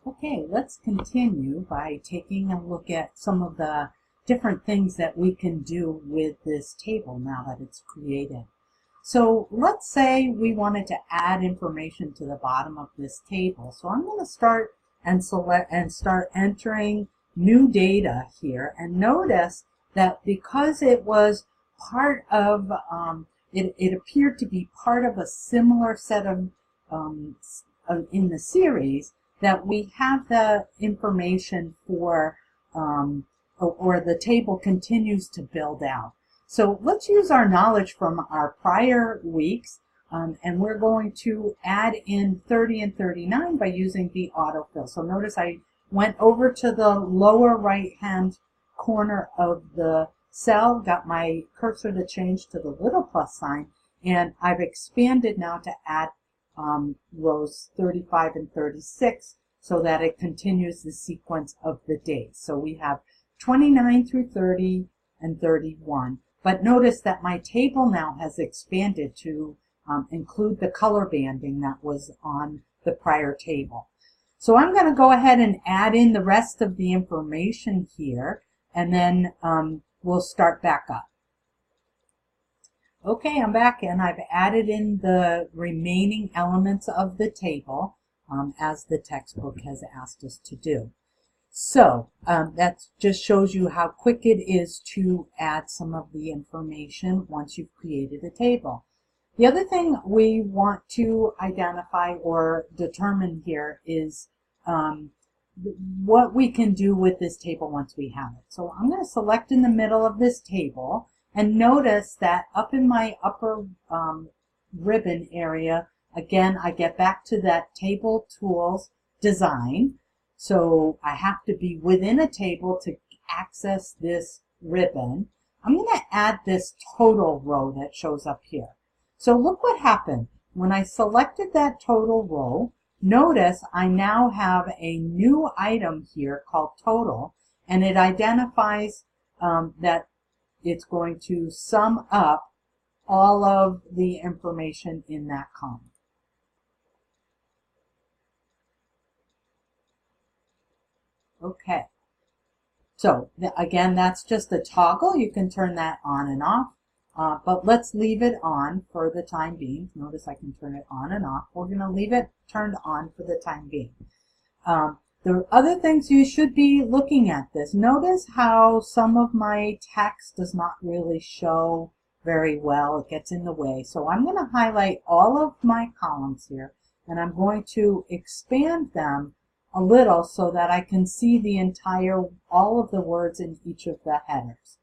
Okay, let's continue by taking a look at some of the different things that we can do with this table now that it's created. So let's say we wanted to add information to the bottom of this table. So I'm going to start and start entering new data here, and notice that because it was part of it appeared to be part of a similar set of in the series, that we have the information for, or the table continues to build out. So let's use our knowledge from our prior weeks, and we're going to add in 30 and 39 by using the autofill. So notice I went over to the lower right hand corner of the cell, got my cursor to change to the little plus sign, and I've expanded now to add rows 35 and 36 so that it continues the sequence of the days. So we have 29 through 30 and 31. But notice that my table now has expanded to include the color banding that was on the prior table. So I'm going to go ahead and add in the rest of the information here, and then we'll start back up. Okay, I'm back, and I've added in the remaining elements of the table as the textbook has asked us to do. So that just shows you how quick it is to add some of the information once you've created a table. The other thing we want to identify or determine here is what we can do with this table once we have it. So I'm going to select in the middle of this table, and notice that up in my upper ribbon area, again, I get back to that Table Tools Design. So I have to be within a table to access this ribbon. I'm going to add this total row that shows up here. So look what happened. When I selected that total row, notice I now have a new item here called total, and it identifies that it's going to sum up all of the information in that column. Okay, so again, that's just a toggle. You can turn that on and off, but let's leave it on for the time being. Notice I can turn it on and off. We're going to leave it turned on for the time being. The other things you should be looking at this. Notice how some of my text does not really show very well. It gets in the way. So I'm going to highlight all of my columns here, and I'm going to expand them a little so that I can see the all of the words in each of the headers.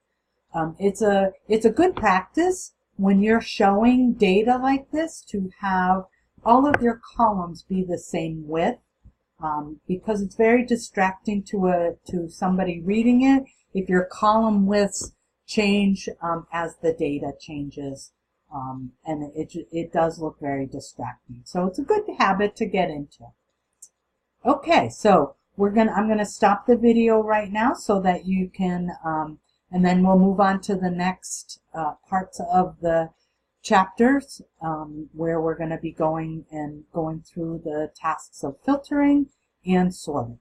It's a good practice when you're showing data like this to have all of your columns be the same width, because it's very distracting to somebody reading it if your column widths change as the data changes, and it does look very distracting. So it's a good habit to get into. Okay, so I'm gonna stop the video right now so that you can, and then we'll move on to the next parts of the chapters where we're going to be going through the tasks of filtering and sorting.